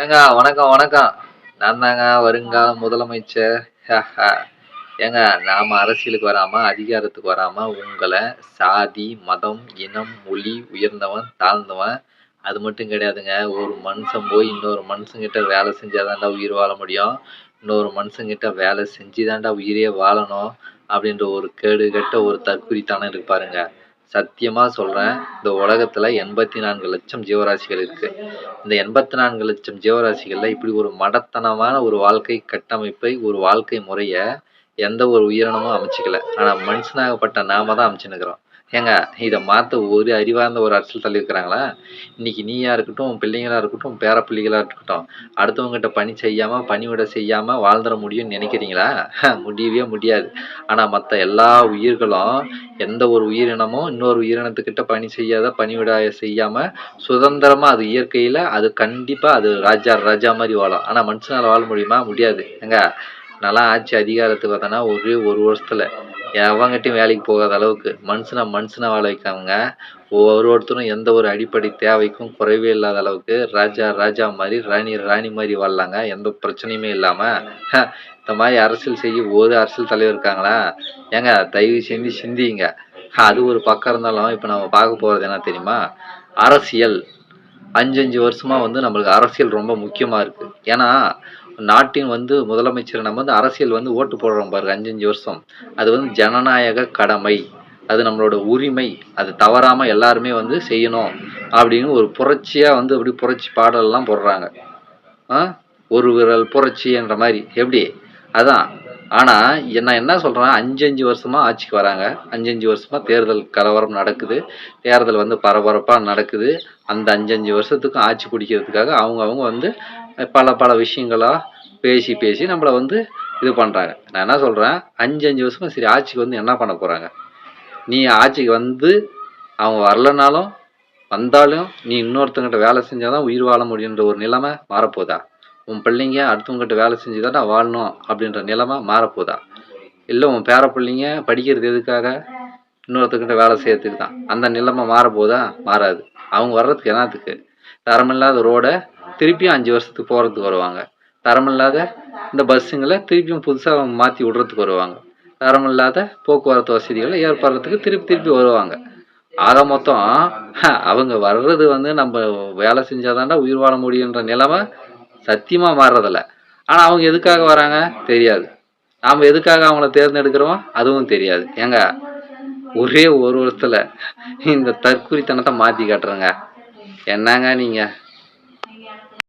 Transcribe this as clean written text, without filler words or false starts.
ஏங்க வணக்கம், வணக்கம். நான் தாங்க வருங்கால முதலமைச்சர். ஏங்க நாம அரசியலுக்கு வராம, அதிகாரத்துக்கு வராம உங்கள சாதி, மதம், இனம், மொழி, உயர்ந்தவன், தாழ்ந்தவன் அது மட்டும் கிடையாதுங்க. ஒரு மனுஷன் போய் இன்னொரு மனுஷங்கிட்ட வேலை செஞ்சா தான்டா உயிர் வாழ முடியும். இன்னொரு மனுஷங்கிட்ட வேலை செஞ்சு தான்டா உயிரே வாழணும். அப்படின்ற ஒரு கேடுகெட்ட ஒரு தற்குறித்தனம் இருக்கு பாருங்க. சத்தியமா சொல்றேன். இந்த உலகத்துல 84,00,000 ஜீவராசிகள் இருக்கு. இந்த 84,00,000 ஜீவராசிகள்ல இப்படி ஒரு மடத்தனமான ஒரு வாழ்க்கை கட்டமைப்பை, ஒரு வாழ்க்கை முறைய எந்த ஒரு உயிரினமும் அமைச்சுக்கல. ஆனா மனுஷனாகப்பட்ட நாம தான் அமைச்சுன்னுக்குறோம். ஏங்க இத மாத்த ஒரு அறிவார்ந்த ஒரு அரசியல் தலைவர் இருக்கிறாங்களா? இன்னைக்கு நீயா இருக்கட்டும், உன் பிள்ளைங்களா இருக்கட்டும், உன் பேர பிள்ளைகளா இருக்கட்டும், அடுத்தவங்ககிட்ட பணி செய்யாம, பணிவிடை செய்யாம வாழ்ந்துற முடியும்னு நினைக்கிறீங்களா? முடியவே முடியாது. ஆனா மத்த எல்லா உயிர்களும் எந்த ஒரு உயிரினமும் இன்னொரு உயிரினத்துக்கிட்ட பணி செய்யாத, பணிவிடை செய்யாம சுதந்திரமா அது இயற்கையில அது கண்டிப்பா அது ராஜா ராஜா மாரி வாழும். ஆனா மனுஷனால வாழ முடியுமா? முடியாது. ஏங்க நான்லாம் ஆட்சி அதிகாரத்துக்கு வந்தேன்னா ஒரே 1 வருஷத்துல எவன்கிட்டயும் வேலைக்கு போகாத அளவுக்கு மனுஷனா வாழ வைக்காமங்க. ஒருத்தரும் எந்த ஒரு அடிப்படை தேவைக்கும் குறைவே இல்லாத அளவுக்கு ராஜா ராஜா மாரி, ராணி ராணி மாரி வாழலாங்க. எந்த பிரச்சனையுமே இல்லாம. இந்த மாரி அரசியல் செய்ய ஒரு அரசியல் தலைவர் இருக்காங்களா? ஏங்க தயவு செஞ்சு சிந்திங்க. அது ஒரு பக்கம் இருந்தாலும் இப்ப நம்ம பார்க்க போறது என்ன தெரியுமா? அரசியல். 5 வருஷமா வந்து நம்மளுக்கு அரசியல் ரொம்ப முக்கியமா இருக்கு. ஏன்னா நாட்டின் வந்து முதலமைச்சர் நம்ம வந்து அரசியல் வந்து ஓட்டு போடுறோம் பாருங்க 5 வருஷம். அது வந்து ஜனநாயக கடமை. அது நம்மளோட உரிமை. அது தவறாம எல்லாருமே வந்து செய்யணும். அப்படின்னு ஒரு புரட்சியா வந்து அப்படி புரட்சி பாடல்லாம் போடுறாங்க. ஆ ஒரு விரல் புரட்சி என்ற மாதிரி எப்படி? அதான். ஆனா நான் என்ன சொல்றேன், 5 வருஷமா ஆட்சிக்கு வராங்க. 5 வருஷமா தேர்தல் கலவரம் நடக்குது. தேர்தல் வந்து பரபரப்பா நடக்குது. அந்த 5 வருஷத்துக்கும் ஆட்சி பிடிக்கிறதுக்காக அவங்க வந்து பல விஷயங்களா பேசி பேசி நம்மள வந்து இது பண்றாங்க. நான் என்ன சொல்றேன், 5 வருஷமா சரி ஆட்சிக்கு வந்து என்ன பண்ண போறாங்க? நீ ஆட்சிக்கு வந்து அவங்க வரலனாலும் வந்தாலும் நீ இன்னொருத்தங்கிட்ட வேலை செஞ்சாதான் உயிர் வாழ முடியுன்ற ஒரு நிலைமை மாறப்போதா? உன் பிள்ளைங்க அடுத்தவங்ககிட்ட வேலை செஞ்சுதான்டா வாழணும் அப்படின்ற நிலைமை மாறப்போதா? இல்லை உன் பேர பிள்ளைங்க படிக்கிறது எதுக்காக? இன்னொருத்தர்கிட்ட வேலை செய்யறதுக்கு தான். அந்த நிலைமை மாறப்போதா? மாறாது. அவங்க வர்றதுக்கு என்னத்துக்கு? தரமில்லாத ரோடை திருப்பியும் 5 வருஷத்துக்கு போகிறதுக்கு வருவாங்க. தரமில்லாத இந்த பஸ்ஸுங்களை திருப்பியும் புதுசாக மாற்றி விடுறதுக்கு வருவாங்க. தரமில்லாத போக்குவரத்து வசதிகளை ஏற்படுறதுக்கு திருப்பி வருவாங்க. ஆக மொத்தம் அவங்க வர்றது வந்து நம்ம வேலை செஞ்சாதான்டா உயிர் வாழ முடியுன்ற நிலைமை சத்தியமா மாறுறதில்ல. ஆனா அவங்க எதுக்காக வராங்க தெரியாது. நாம எதுக்காக அவங்கள தேர்ந்தெடுக்கிறோம் அதுவும் தெரியாது. ஏங்க ஒரே 1 வருஷத்துல இந்த தற்குறித்தனத்தை மாத்தி காட்டுறேங்க. என்னங்க நீங்க?